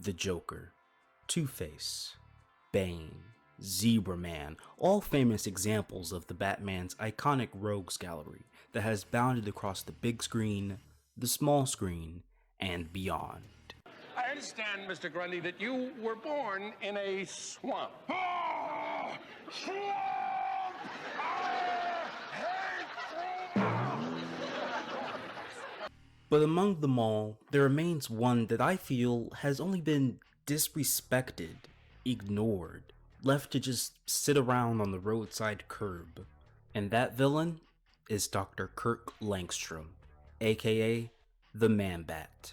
the Joker, Two-Face, Bane, Zebra Man, all famous examples of the Batman's iconic rogues gallery that has bounded across the big screen, the small screen, and beyond. I understand, Mr. Grundy, that you were born in a swamp. Oh, swamp! But among them all, there remains one that I feel has only been disrespected, ignored, left to just sit around on the roadside curb. And that villain is Dr. Kirk Langstrom, aka the Man-Bat.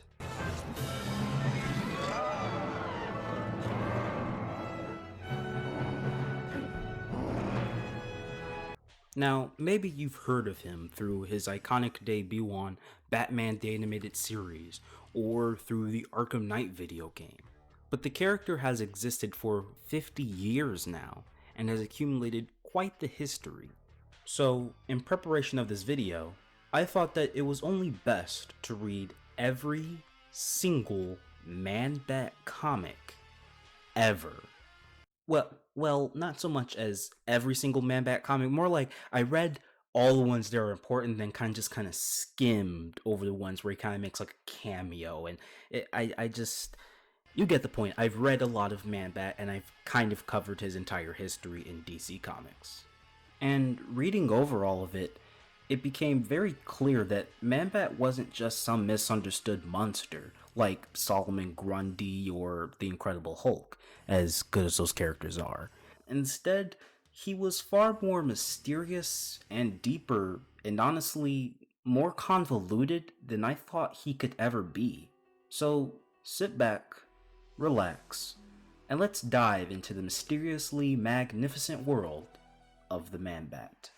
Now, maybe you've heard of him through his iconic debut on Batman the Animated Series, or through the Arkham Knight video game. But the character has existed for 50 years now, and has accumulated quite the history. So, in preparation of this video, I thought that it was only best to read every single Man-Bat comic ever. Well, not so much as every single Man-Bat comic, more like I read all the ones that are important, then kind of skimmed over the ones where he kind of makes like a cameo, and you get the point. I've read a lot of Man-Bat, and I've kind of covered his entire history in DC Comics. And reading over all of it, it became very clear that Man-Bat wasn't just some misunderstood monster, like Solomon Grundy or the Incredible Hulk, as good as those characters are. Instead, he was far more mysterious and deeper, and honestly, more convoluted than I thought he could ever be. So, sit back, relax, and let's dive into the mysteriously magnificent world of the Man-Bat.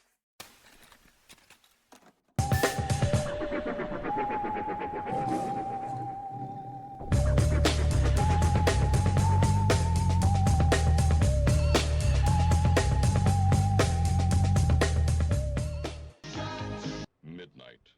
Mid-Nyte.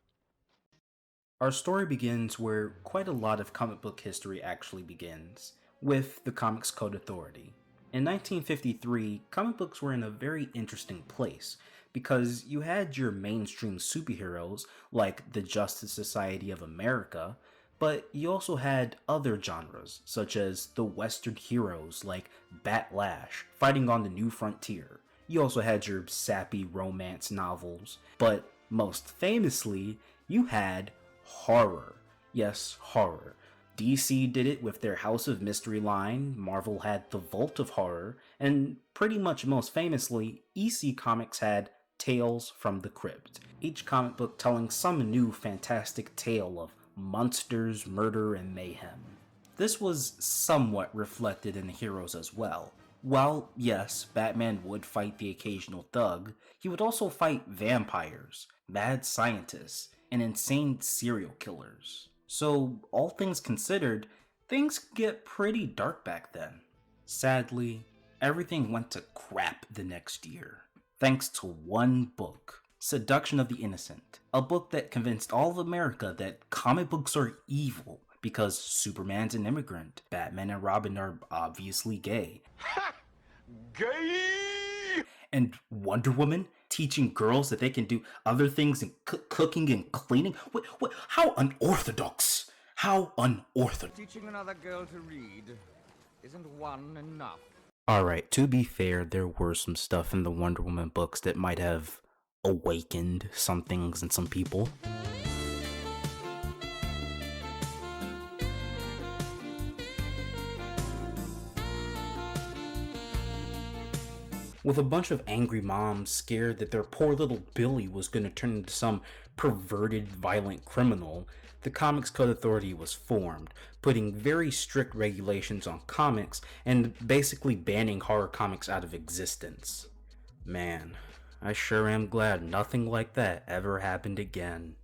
Our story begins where quite a lot of comic book history actually begins, with the Comics Code Authority. In 1953, comic books were in a very interesting place, because you had your mainstream superheroes, like the Justice Society of America, but you also had other genres, such as the Western heroes like Batlash, fighting on the New Frontier. You also had your sappy romance novels, but most famously, you had horror. Yes, horror. DC did it with their House of Mystery line, Marvel had the Vault of Horror, and pretty much most famously, EC Comics had Tales from the Crypt, each comic book telling some new fantastic tale of monsters, murder, and mayhem. This was somewhat reflected in the heroes as well. While, yes, Batman would fight the occasional thug, he would also fight vampires, mad scientists, and insane serial killers. So, all things considered, things could get pretty dark back then. Sadly, everything went to crap the next year, thanks to one book, Seduction of the Innocent, a book that convinced all of America that comic books are evil because Superman's an immigrant, Batman and Robin are obviously gay. Ha! Gay! And Wonder Woman teaching girls that they can do other things in cooking and cleaning? What? How unorthodox! How unorthodox! Teaching another girl to read isn't one enough. Alright, to be fair, there were some stuff in the Wonder Woman books that might have awakened some things in some people. With a bunch of angry moms scared that their poor little Billy was going to turn into some perverted, violent criminal, the Comics Code Authority was formed, putting very strict regulations on comics and basically banning horror comics out of existence. Man, I sure am glad nothing like that ever happened again.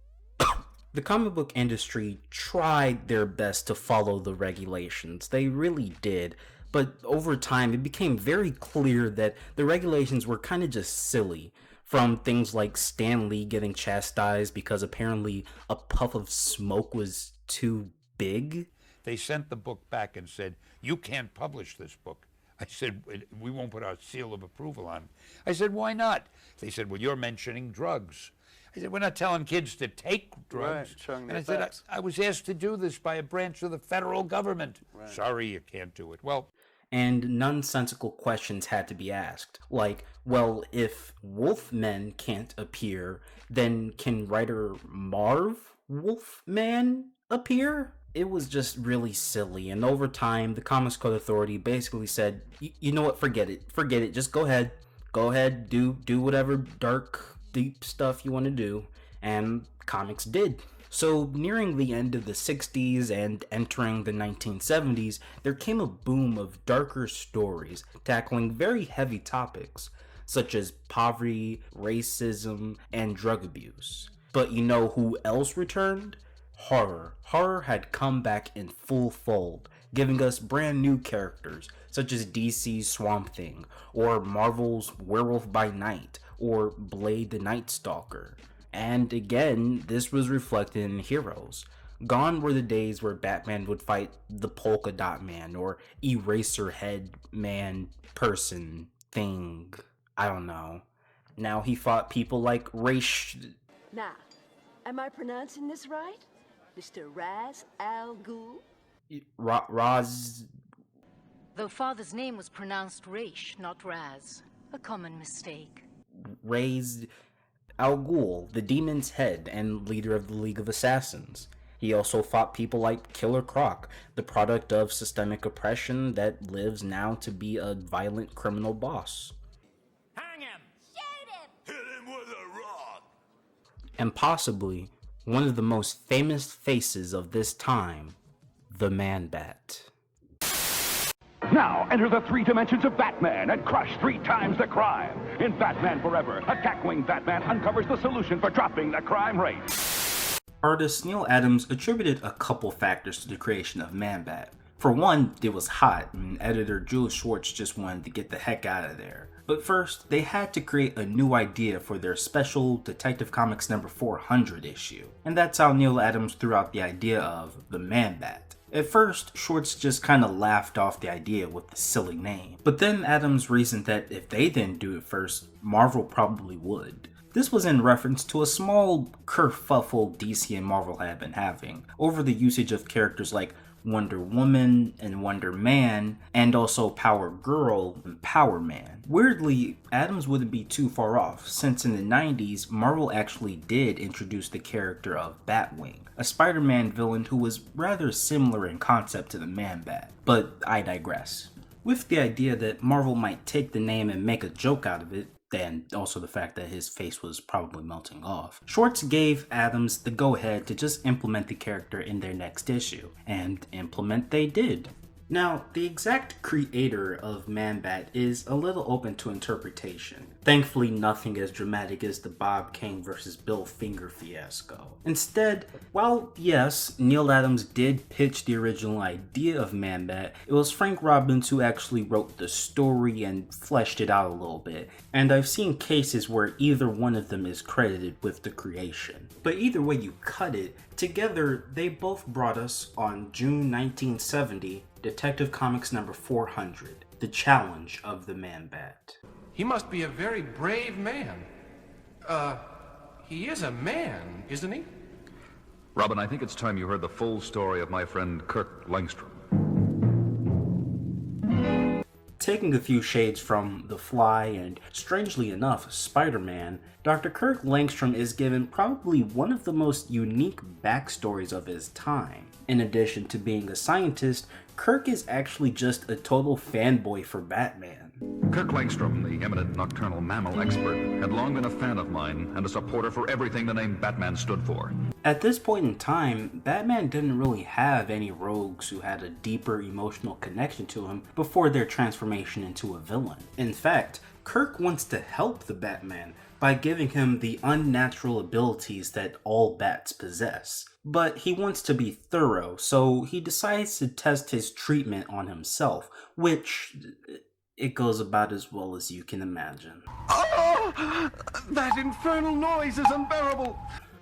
The comic book industry tried their best to follow the regulations, they really did. But over time, it became very clear that the regulations were kind of just silly. From things like Stan Lee getting chastised because apparently a puff of smoke was too big. They sent the book back and said, you can't publish this book. I said, we won't put our seal of approval on it. I said, why not? They said, well, you're mentioning drugs. I said, we're not telling kids to take drugs. Right, showing the and I said, effects. I was asked to do this by a branch of the federal government. Right. Sorry, you can't do it. Well, and nonsensical questions had to be asked. Like, well, if Wolfmen can't appear, then can writer Marv Wolfman appear? It was just really silly, and over time, the Comics Code Authority basically said, you know what, forget it, just go ahead, do whatever dark, deep stuff you want to do, and comics did. So, nearing the end of the 60s and entering the 1970s, there came a boom of darker stories tackling very heavy topics, such as poverty, racism, and drug abuse. But you know who else returned? Horror. Horror had come back in full fold, giving us brand new characters, such as DC's Swamp Thing, or Marvel's Werewolf by Night, or Blade the Night Stalker. And again, this was reflected in heroes. Gone were the days where Batman would fight the Polka Dot Man or Eraserhead Man person thing. I don't know. Now he fought people like Now, am I pronouncing this right? Mr. Raz Al Ghul? Raz. Though father's name was pronounced Raish, not Raz. A common mistake. Raised Al Ghul, the demon's head and leader of the League of Assassins. He also fought people like Killer Croc, the product of systemic oppression that lives now to be a violent criminal boss. Hang him! Shoot him! Hit him with a rock! And possibly one of the most famous faces of this time, the Man-Bat. Now, enter the 3 dimensions of Batman and crush 3 times the crime. In Batman Forever, a Catwing Batman uncovers the solution for dropping the crime rate. Artist Neil Adams attributed a couple factors to the creation of Man-Bat. For one, it was hot, and editor Jules Schwartz just wanted to get the heck out of there. But first, they had to create a new idea for their special Detective Comics number 400 issue. And that's how Neil Adams threw out the idea of the Man-Bat. At first, Schwartz just kinda laughed off the idea with the silly name. But then Adams reasoned that if they didn't do it first, Marvel probably would. This was in reference to a small kerfuffle DC and Marvel had been having over the usage of characters like Wonder Woman and Wonder Man, and also Power Girl and Power Man. Weirdly, Adams wouldn't be too far off, since in the 90s, Marvel actually did introduce the character of Batwing, a Spider-Man villain who was rather similar in concept to the Man-Bat. But I digress. With the idea that Marvel might take the name and make a joke out of it, and also the fact that his face was probably melting off, Schwartz gave Adams the go-ahead to just implement the character in their next issue, and implement they did. Now, the exact creator of Man-Bat is a little open to interpretation. Thankfully, nothing as dramatic as the Bob Kane vs. Bill Finger fiasco. Instead, while yes, Neil Adams did pitch the original idea of Man-Bat, it was Frank Robbins who actually wrote the story and fleshed it out a little bit, and I've seen cases where either one of them is credited with the creation. But either way you cut it, together they both brought us, on June 1970, Detective Comics number 400, The Challenge of the Man-Bat. He must be a very brave man. He is a man, isn't he? Robin, I think it's time you heard the full story of my friend Kirk Langstrom. Taking a few shades from The Fly and, strangely enough, Spider-Man, Dr. Kirk Langstrom is given probably one of the most unique backstories of his time. In addition to being a scientist, Kirk is actually just a total fanboy for Batman. Kirk Langstrom, the eminent nocturnal mammal expert, had long been a fan of mine and a supporter for everything the name Batman stood for. At this point in time, Batman didn't really have any rogues who had a deeper emotional connection to him before their transformation into a villain. In fact, Kirk wants to help the Batman by giving him the unnatural abilities that all bats possess. But he wants to be thorough, so he decides to test his treatment on himself, which it goes about as well as you can imagine. Oh! That infernal noise is unbearable!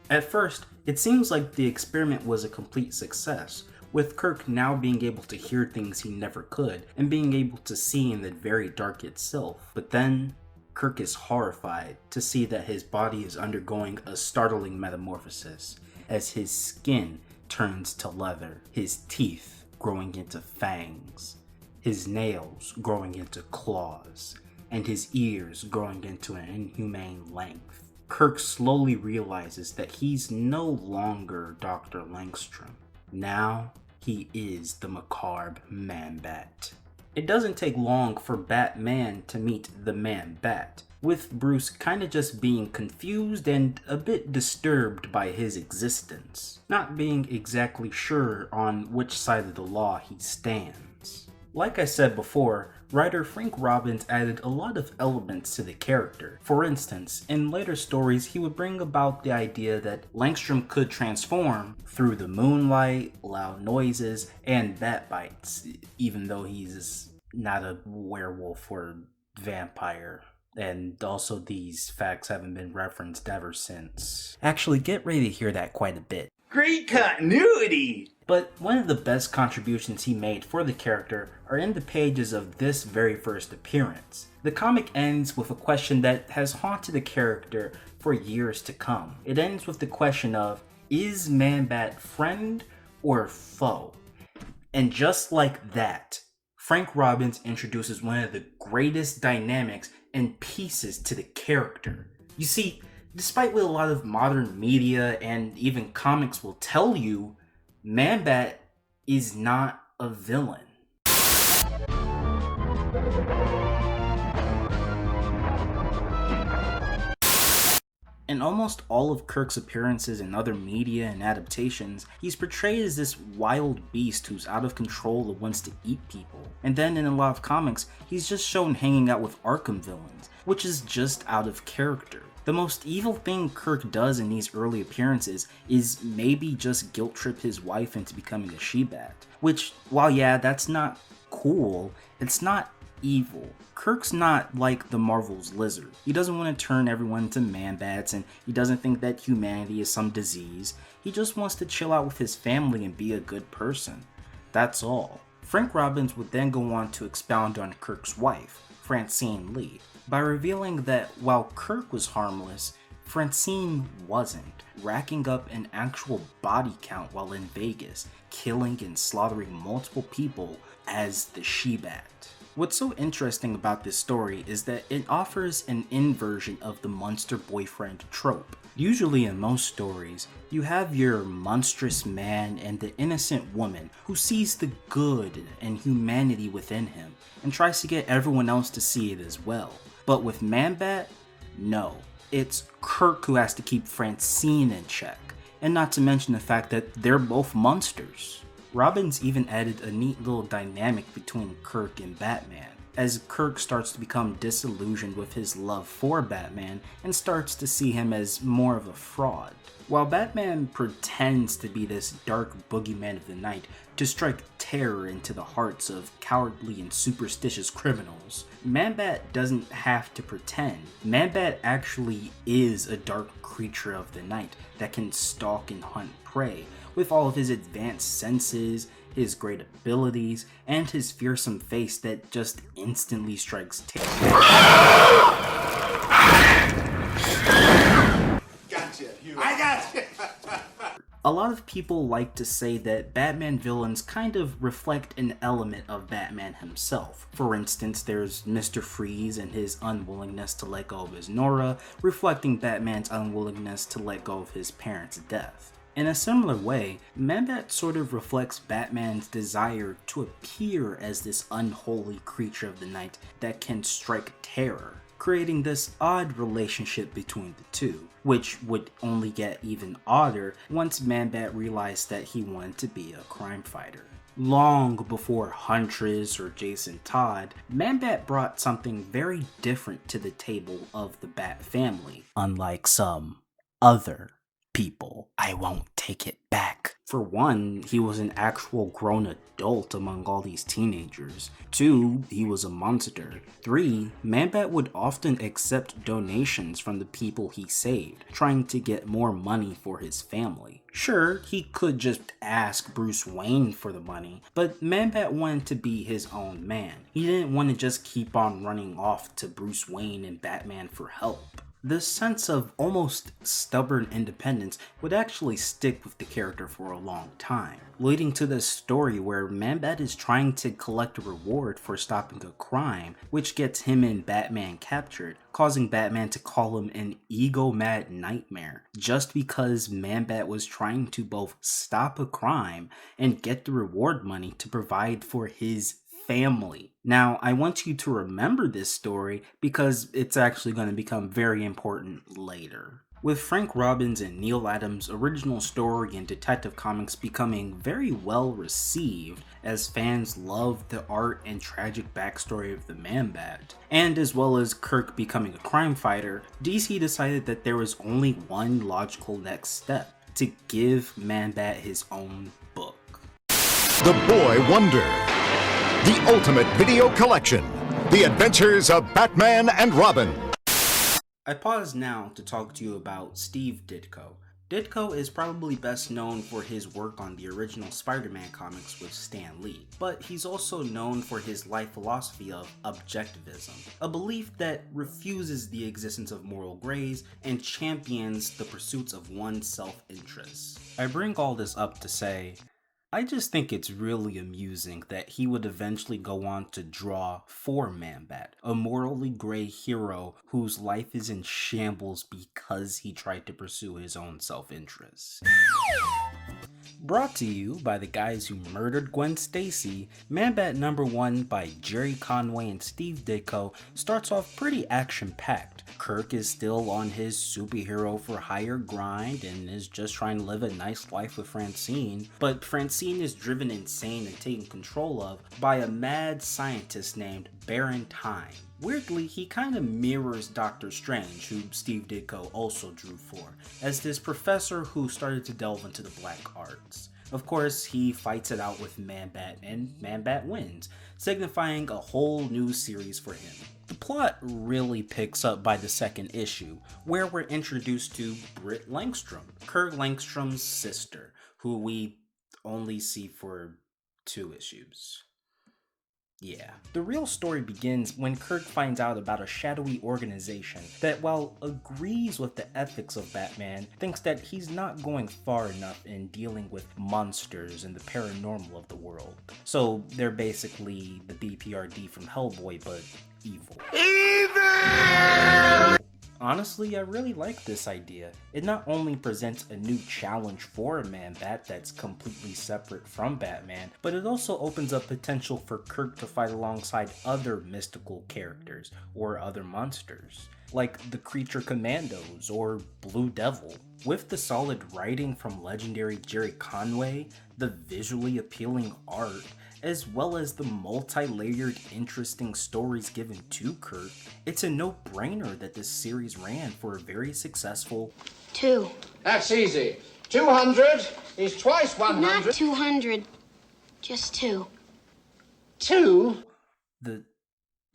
At first, it seems like the experiment was a complete success, with Kirk now being able to hear things he never could and being able to see in the very dark itself. But then, Kirk is horrified to see that his body is undergoing a startling metamorphosis as his skin turns to leather, his teeth growing into fangs, his nails growing into claws, and his ears growing into an inhumane length. Kirk slowly realizes that he's no longer Dr. Langstrom. Now, he is the macabre Man-Bat. It doesn't take long for Batman to meet the Man-Bat, with Bruce kinda just being confused and a bit disturbed by his existence, not being exactly sure on which side of the law he stands. Like I said before, writer Frank Robbins added a lot of elements to the character. For instance, in later stories he would bring about the idea that Langstrom could transform through the moonlight, loud noises, and bat bites, even though he's not a werewolf or vampire. And also these facts haven't been referenced ever since. Actually, get ready to hear that quite a bit. Great continuity! But one of the best contributions he made for the character are in the pages of this very first appearance. The comic ends with a question that has haunted the character for years to come. It ends with the question of, is Man-Bat friend or foe? And just like that, Frank Robbins introduces one of the greatest dynamics and pieces to the character. You see, despite what a lot of modern media and even comics will tell you, Man-Bat is not a villain. In almost all of Kirk's appearances in other media and adaptations, he's portrayed as this wild beast who's out of control and wants to eat people. And then in a lot of comics, he's just shown hanging out with Arkham villains, which is just out of character. The most evil thing Kirk does in these early appearances is maybe just guilt trip his wife into becoming a she-bat. Which, while yeah, that's not cool, it's not evil. Kirk's not like the Marvel's Lizard. He doesn't want to turn everyone into Man-Bats, and he doesn't think that humanity is some disease. He just wants to chill out with his family and be a good person. That's all. Frank Robbins would then go on to expound on Kirk's wife, Francine Lee, by revealing that while Kirk was harmless, Francine wasn't, racking up an actual body count while in Vegas, killing and slaughtering multiple people as the She-Bat. What's so interesting about this story is that it offers an inversion of the monster boyfriend trope. Usually in most stories, you have your monstrous man and the innocent woman who sees the good and humanity within him and tries to get everyone else to see it as well. But with Man-Bat, no. It's Kirk who has to keep Francine in check, and not to mention the fact that they're both monsters. Robbins even added a neat little dynamic between Kirk and Batman, as Kirk starts to become disillusioned with his love for Batman and starts to see him as more of a fraud. While Batman pretends to be this dark boogeyman of the night to strike terror into the hearts of cowardly and superstitious criminals, Man-Bat doesn't have to pretend. Man-Bat actually is a dark creature of the night that can stalk and hunt prey, with all of his advanced senses, his great abilities, and his fearsome face that just instantly strikes terror. Gotcha, Hugh. I gotcha! A lot of people like to say that Batman villains kind of reflect an element of Batman himself. For instance, there's Mr. Freeze and his unwillingness to let go of his Nora, reflecting Batman's unwillingness to let go of his parents' death. In a similar way, Man-Bat sort of reflects Batman's desire to appear as this unholy creature of the night that can strike terror, creating this odd relationship between the two, which would only get even odder once Man-Bat realized that he wanted to be a crime fighter. Long before Huntress or Jason Todd, Man-Bat brought something very different to the table of the Bat family, unlike some other people. I won't take it back. For one, he was an actual grown adult among all these teenagers. 2, he was a monster. 3, Man-Bat would often accept donations from the people he saved, trying to get more money for his family. Sure, he could just ask Bruce Wayne for the money, but Man-Bat wanted to be his own man. He didn't want to just keep on running off to Bruce Wayne and Batman for help. This sense of almost stubborn independence would actually stick with the character for a long time, leading to this story where Man-Bat is trying to collect a reward for stopping a crime, which gets him and Batman captured, causing Batman to call him an ego-mad nightmare, just because Man-Bat was trying to both stop a crime and get the reward money to provide for his family. Now, I want you to remember this story because it's actually going to become very important later. With Frank Robbins and Neil Adams' original story in Detective Comics becoming very well received as fans loved the art and tragic backstory of the Man-Bat, and as well as Kirk becoming a crime fighter, DC decided that there was only one logical next step: to give Man-Bat his own book. The Boy Wonder. The Ultimate Video Collection. The Adventures of Batman and Robin. I pause now to talk to you about Steve Ditko. Ditko is probably best known for his work on the original Spider-Man comics with Stan Lee, but he's also known for his life philosophy of objectivism, a belief that refuses the existence of moral grays and champions the pursuits of one's self-interest. I bring all this up to say, I just think it's really amusing that he would eventually go on to draw for Man-Bat, a morally gray hero whose life is in shambles because he tried to pursue his own self-interest. Brought to you by the guys who murdered Gwen Stacy, Man-Bat #1 by Jerry Conway and Steve Ditko starts off pretty action-packed. Kirk is still on his superhero for hire grind and is just trying to live a nice life with Francine, but Francine is driven insane and taken control of by a mad scientist named Baron Time. Weirdly, he kind of mirrors Doctor Strange, who Steve Ditko also drew for, as this professor who started to delve into the black arts. Of course, he fights it out with Man-Bat, and Man-Bat wins, signifying a whole new series for him. The plot really picks up by the second issue, where we're introduced to Britt Langstrom, Kirk Langstrom's sister, who we only see for 2 issues. Yeah. The real story begins when Kirk finds out about a shadowy organization that, while agrees with the ethics of Batman, thinks that he's not going far enough in dealing with monsters and the paranormal of the world. So they're basically the BPRD from Hellboy, but evil. Evil! Honestly, I really like this idea. It not only presents a new challenge for a Man-Bat that's completely separate from Batman, but it also opens up potential for Kirk to fight alongside other mystical characters or other monsters, like the Creature Commandos or Blue Devil. With the solid writing from legendary Jerry Conway, the visually appealing art, as well as the multi-layered interesting stories given to Kirk, it's a no-brainer that this series ran for a very successful 2. That's easy. 200 is twice 100. Not 200, just 2. 2? The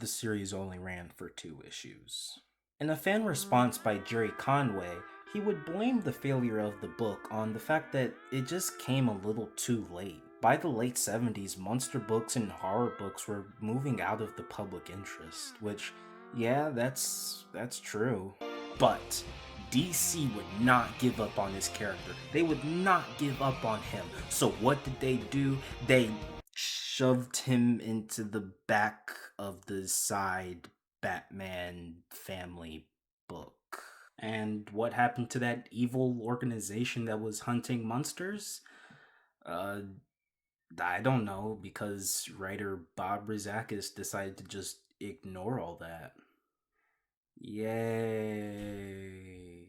series only ran for 2 issues. In a fan response by Jerry Conway, he would blame the failure of the book on the fact that it just came a little too late. By the late 70s, monster books and horror books were moving out of the public interest, which, yeah, that's true. But DC would not give up on this character. They would not give up on him. So what did they do? They shoved him into the back of the side Batman family book. And what happened to that evil organization that was hunting monsters? I don't know, because writer Bob Rozakis decided to just ignore all that. Yay.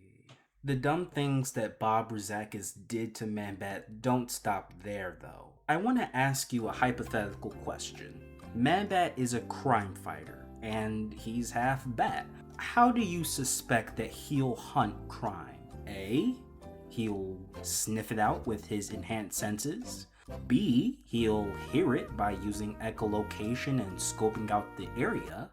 The dumb things that Bob Rozakis did to Man-Bat don't stop there, though. I want to ask you a hypothetical question. Man-Bat is a crime fighter, and he's half bat. How do you suspect that he'll hunt crime? A. he'll sniff it out with his enhanced senses. B, he'll hear it by using echolocation and scoping out the area.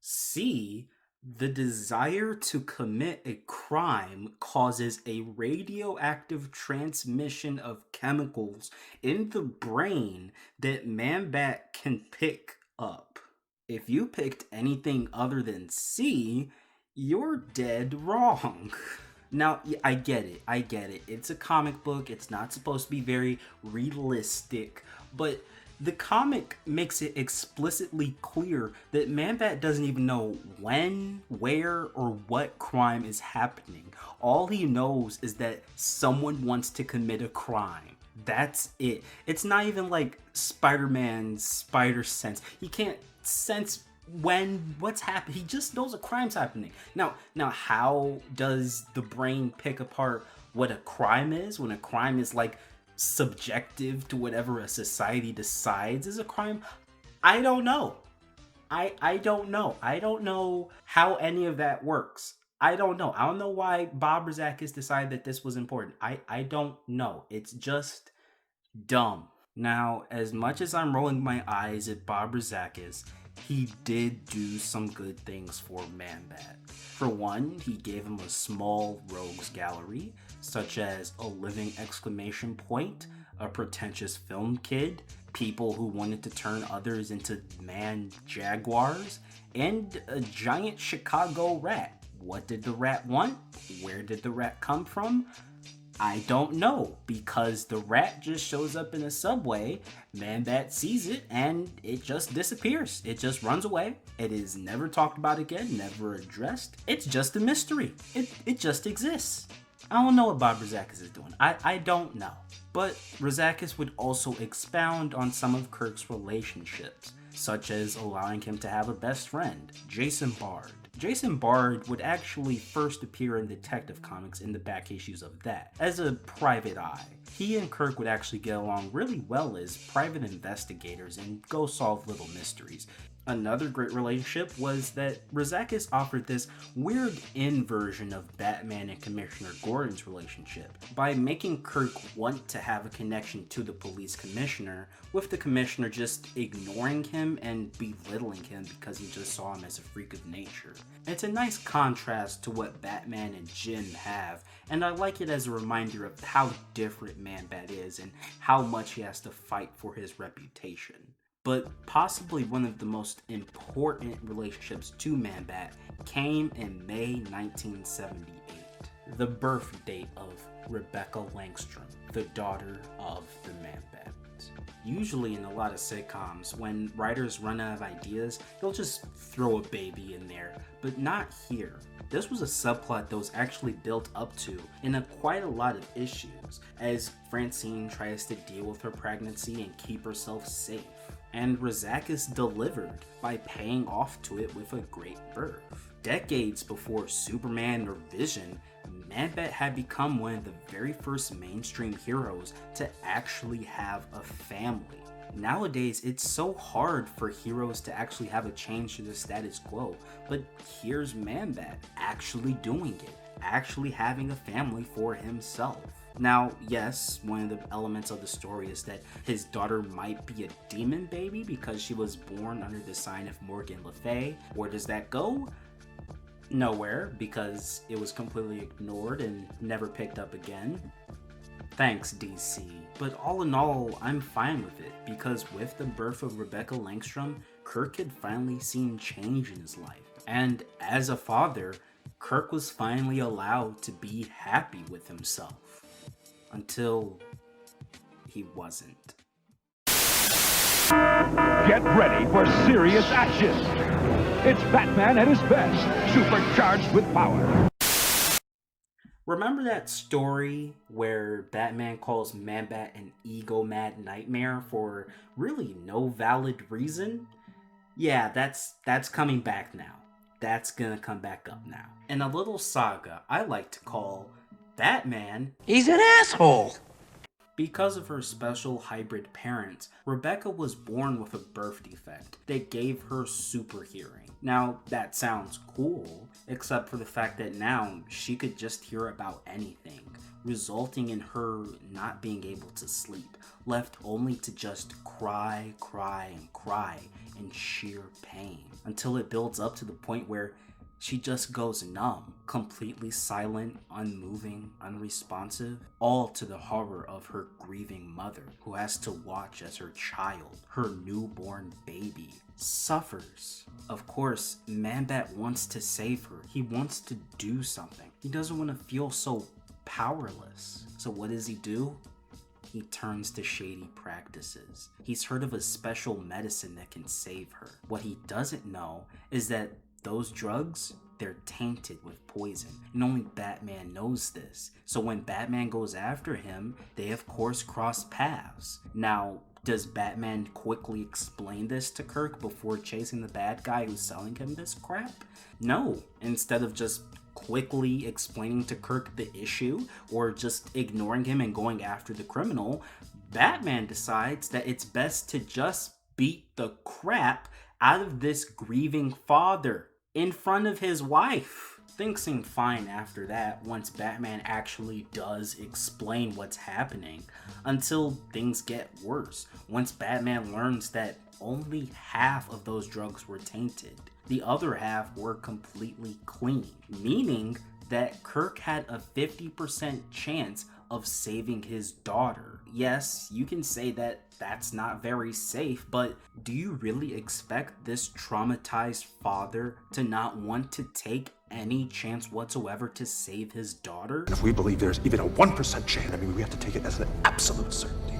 C, the desire to commit a crime causes a radioactive transmission of chemicals in the brain that Man-Bat can pick up. If you picked anything other than C, you're dead wrong. Now, I get it. It's a comic book. It's not supposed to be very realistic, but the comic makes it explicitly clear that Man-Bat doesn't even know when, where, or what crime is happening. All he knows is that someone wants to commit a crime. That's it. It's not even like Spider-Man's spider sense. He can't sense what's happening. He just knows a crime's happening. Now how does the brain pick apart what a crime is when a crime is like subjective to whatever a society decides is a crime? I don't know. I don't know. I don't know how any of that works. I don't know. I don't know why Bob Rozakis decided that this was important. I don't know. It's just dumb. Now, as much as I'm rolling my eyes at Bob Rozakis, he did do some good things for Man-Bat. For one, he gave him a small rogues gallery, such as a living exclamation point, a pretentious film kid, people who wanted to turn others into man-jaguars, and a giant Chicago rat. What did the rat want? Where did the rat come from? I don't know, because the rat just shows up in a subway, Man-Bat sees it, and it just disappears. It just runs away. It is never talked about again, never addressed. It's just a mystery. It just exists. I don't know what Bob Rozakis is doing. I don't know. But Rozakis would also expound on some of Kirk's relationships, such as allowing him to have a best friend, Jason Bard. Jason Bard would actually first appear in Detective Comics in the back issues of that, as a private eye. He and Kirk would actually get along really well as private investigators and go solve little mysteries. Another great relationship was that Rozakis offered this weird inversion of Batman and Commissioner Gordon's relationship by making Kirk want to have a connection to the police commissioner, with the commissioner just ignoring him and belittling him because he just saw him as a freak of nature. It's a nice contrast to what Batman and Jim have, and I like it as a reminder of how different Man-Bat is and how much he has to fight for his reputation. But possibly one of the most important relationships to Man-Bat came in May 1978, the birth date of Rebecca Langstrom, the daughter of the Man-Bat. Usually in a lot of sitcoms, when writers run out of ideas, they'll just throw a baby in there, but not here. This was a subplot that was actually built up to in quite a lot of issues, as Francine tries to deal with her pregnancy and keep herself safe. And Rozakis delivered by paying off to it with a great birth. Decades before Superman or Vision, Man-Bat had become one of the very first mainstream heroes to actually have a family. Nowadays, it's so hard for heroes to actually have a change to the status quo, but here's Man-Bat actually doing it, actually having a family for himself. Now, yes, one of the elements of the story is that his daughter might be a demon baby because she was born under the sign of Morgan Le Fay. Where does that go? Nowhere, because it was completely ignored and never picked up again. Thanks, DC. But all in all, I'm fine with it, because with the birth of Rebecca Langstrom, Kirk had finally seen change in his life. And as a father, Kirk was finally allowed to be happy with himself. Until he wasn't. Get ready for serious action. It's Batman at his best, supercharged with power. Remember that story where Batman calls Man-Bat an ego-mad nightmare for really no valid reason? Yeah, that's coming back now. That's gonna come back up now. In a little saga I like to call Batman, he's an asshole. Because of her special hybrid parents, Rebecca was born with a birth defect that gave her super hearing. Now, that sounds cool, except for the fact that now she could just hear about anything, resulting in her not being able to sleep, left only to just cry, cry, and cry in sheer pain, until it builds up to the point where she just goes numb, completely silent, unmoving, unresponsive, all to the horror of her grieving mother, who has to watch as her child, her newborn baby, suffers. Of course, Man-Bat wants to save her. He wants to do something. He doesn't want to feel so powerless. So what does he do? He turns to shady practices. He's heard of a special medicine that can save her. What he doesn't know is that those drugs, they're tainted with poison, and only Batman knows this. So when Batman goes after him, they of course cross paths. Now, does Batman quickly explain this to Kirk before chasing the bad guy who's selling him this crap? No. Instead of just quickly explaining to Kirk the issue, or just ignoring him and going after the criminal, Batman decides that it's best to just beat the crap out of this grieving father in front of his wife. Things seem fine after that once Batman actually does explain what's happening, until things get worse once Batman learns that only half of those drugs were tainted. The other half were completely clean, meaning that Kirk had a 50% chance of saving his daughter. Yes, you can say that that's not very safe, but do you really expect this traumatized father to not want to take any chance whatsoever to save his daughter? If we believe there's even a 1% chance, we have to take it as an absolute certainty.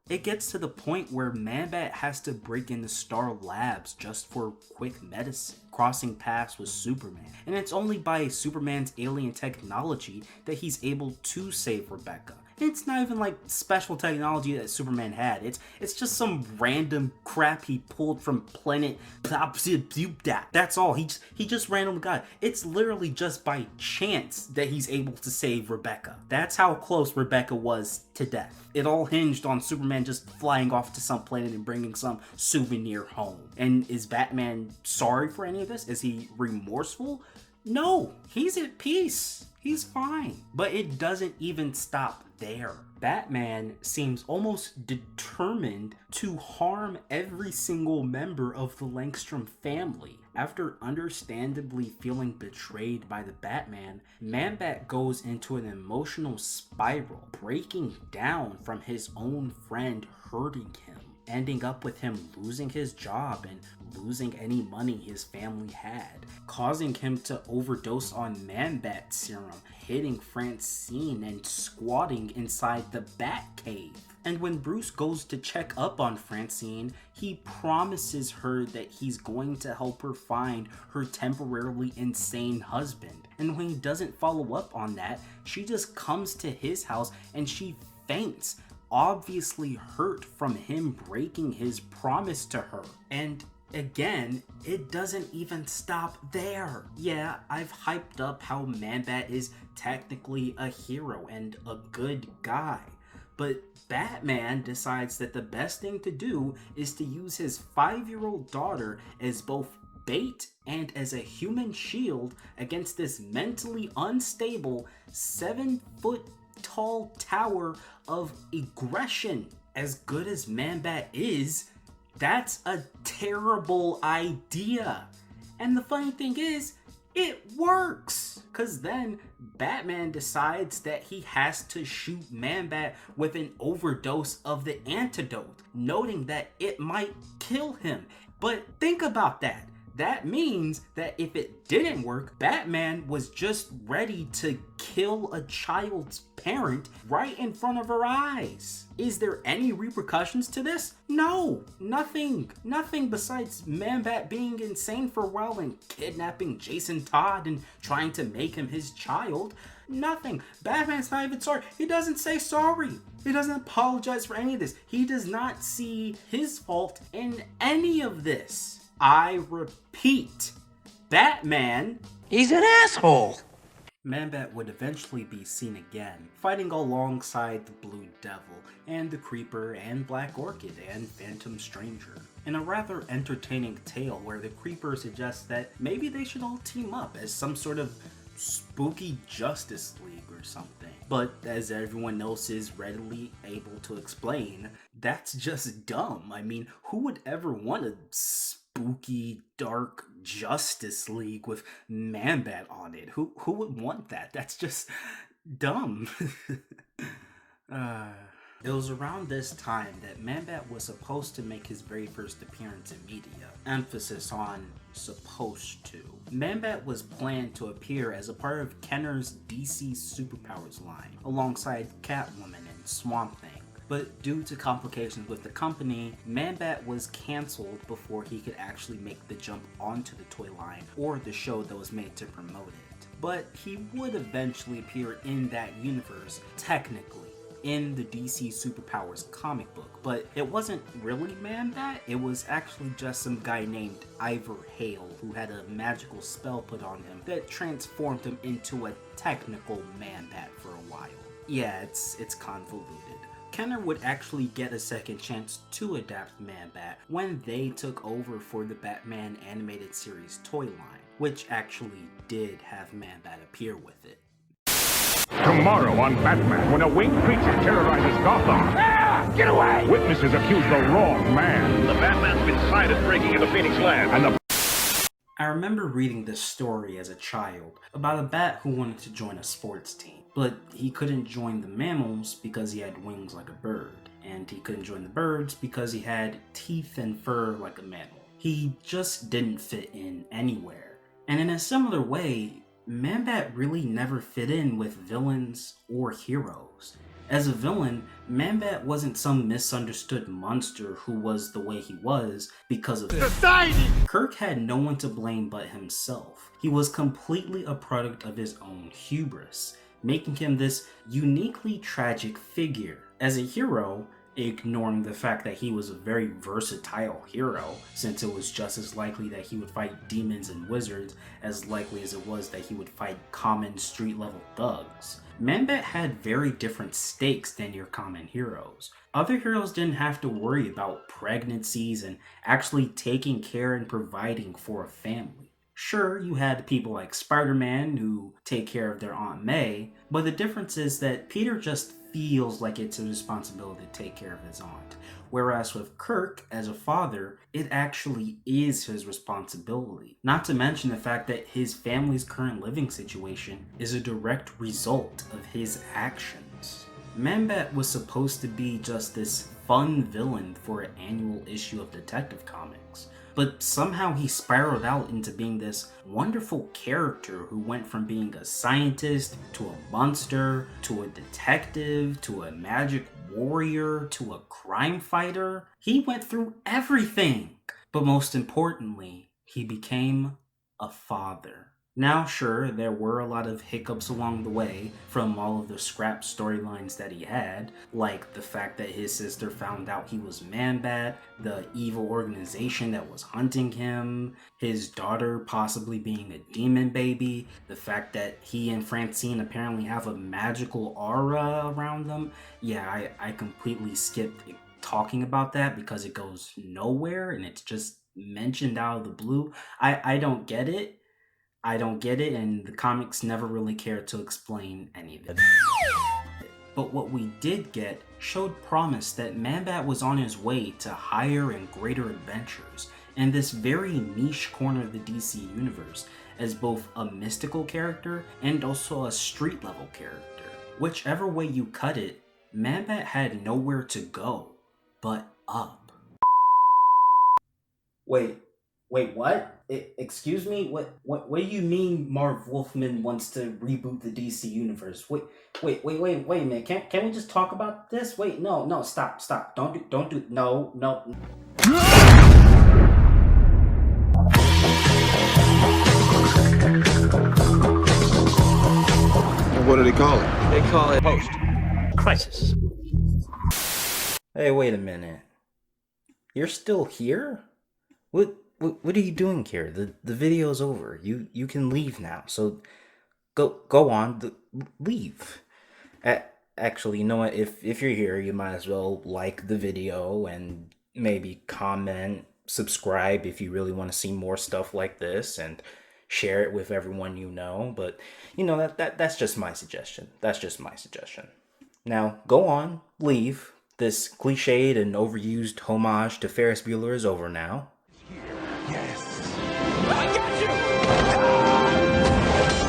It gets to the point where Man-Bat has to break into Star Labs just for quick medicine, crossing paths with Superman. And it's only by Superman's alien technology that he's able to save Rebecca. It's not even like special technology that Superman had. It's just some random crap he pulled from planet. That's all. He just randomly got it. It's literally just by chance that he's able to save Rebecca. That's how close Rebecca was to death. It all hinged on Superman just flying off to some planet and bringing some souvenir home. And is Batman sorry for any of this? Is he remorseful? No, he's at peace. He's fine. But it doesn't even stop there. Batman seems almost determined to harm every single member of the Langstrom family. After understandably feeling betrayed by the Batman, Man-Bat goes into an emotional spiral, breaking down from his own friend hurting him, ending up with him losing his job and losing any money his family had, causing him to overdose on Man-Bat serum, hitting Francine and squatting inside the Batcave. And when Bruce goes to check up on Francine, he promises her that he's going to help her find her temporarily insane husband. And when he doesn't follow up on that, she just comes to his house and she faints, obviously hurt from him breaking his promise to her. And again, it doesn't even stop there. Yeah, I've hyped up how Man-Bat is technically a hero and a good guy, but Batman decides that the best thing to do is to use his 5-year-old daughter as both bait and as a human shield against this mentally unstable 7-foot-tall tower of aggression. As good as Man-Bat is, that's a terrible idea. And the funny thing is, it works! Cause then Batman decides that he has to shoot Man-Bat with an overdose of the antidote, noting that it might kill him. But think about that. That means that if it didn't work, Batman was just ready to kill a child's parent right in front of her eyes. Is there any repercussions to this? No, nothing. Nothing besides Man-Bat being insane for a while and kidnapping Jason Todd and trying to make him his child. Nothing. Batman's not even sorry. He doesn't say sorry. He doesn't apologize for any of this. He does not see his fault in any of this. I repeat, Batman, he's an asshole. Man-Bat would eventually be seen again, fighting alongside the Blue Devil, and the Creeper, and Black Orchid, and Phantom Stranger, in a rather entertaining tale where the Creeper suggests that maybe they should all team up as some sort of Spooky Justice League or something. But as everyone else is readily able to explain, that's just dumb. I mean, who would ever want a spooky, dark Justice League with Man-Bat on it? Who would want that? That's just dumb. It was around this time that Man-Bat was supposed to make his very first appearance in media. Emphasis on supposed to. Man-Bat was planned to appear as a part of Kenner's DC Superpowers line, alongside Catwoman and Swamp Thing. But due to complications with the company, Man-Bat was cancelled before he could actually make the jump onto the toy line or the show that was made to promote it. But he would eventually appear in that universe, technically, in the DC Superpowers comic book, but it wasn't really Man-Bat, it was actually just some guy named Ivor Hale who had a magical spell put on him that transformed him into a technical Man-Bat for a while. Yeah, it's convoluted. Kenner would actually get a second chance to adapt Man-Bat when they took over for the Batman animated series toy line, which actually did have Man-Bat appear with it. Tomorrow on Batman, when a winged creature terrorizes Gotham. Ah! Get away! Witnesses accuse the wrong man. The Batman's been sighted breaking into Phoenix Land. And the I remember reading this story as a child about a bat who wanted to join a sports team, but he couldn't join the mammals because he had wings like a bird, and he couldn't join the birds because he had teeth and fur like a mammal. He just didn't fit in anywhere. And in a similar way, Man-Bat really never fit in with villains or heroes. As a villain, Man-Bat wasn't some misunderstood monster who was the way he was because of society. Kirk had no one to blame but himself. He was completely a product of his own hubris, making him this uniquely tragic figure. As a hero, ignoring the fact that he was a very versatile hero, since it was just as likely that he would fight demons and wizards as likely as it was that he would fight common street-level thugs. Man-Bat had very different stakes than your common heroes. Other heroes didn't have to worry about pregnancies and actually taking care and providing for a family. Sure, you had people like Spider-Man who take care of their Aunt May, but the difference is that Peter just feels like it's his responsibility to take care of his aunt. Whereas with Kirk, as a father, it actually is his responsibility. Not to mention the fact that his family's current living situation is a direct result of his actions. Man-Bat was supposed to be just this fun villain for an annual issue of Detective Comics, but somehow he spiraled out into being this wonderful character who went from being a scientist to a monster to a detective to a magic warrior to a crime fighter. He went through everything. But most importantly, he became a father. Now, sure, there were a lot of hiccups along the way from all of the scrap storylines that he had, like the fact that his sister found out he was Man-Bat, the evil organization that was hunting him, his daughter possibly being a demon baby, the fact that he and Francine apparently have a magical aura around them. Yeah, I completely skipped talking about that because it goes nowhere and it's just mentioned out of the blue. I don't get it. I don't get it, and the comics never really cared to explain any of it. But what we did get showed promise that Man-Bat was on his way to higher and greater adventures in this very niche corner of the DC universe, as both a mystical character and also a street-level character. Whichever way you cut it, Man-Bat had nowhere to go but up. Wait, what? Excuse me? What do you mean Marv Wolfman wants to reboot the DC universe? Wait a minute. Can we just talk about this? Wait, no, stop. Don't do, no. What do they call it? They call it post-crisis. Hey, wait a minute. You're still here? What are you doing here? The video's over. You can leave now. So go on. Leave. Actually, you know what? If you're here, you might as well like the video and maybe comment, subscribe if you really want to see more stuff like this, and share it with everyone you know. But that's just my suggestion. That's just my suggestion. Now go on, leave. This cliched and overused homage to Ferris Bueller is over now. Yes. I got you!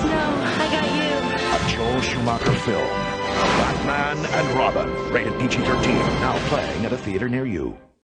No, I got you. A Joel Schumacher film. Batman and Robin. Rated PG-13. Now playing at a theater near you.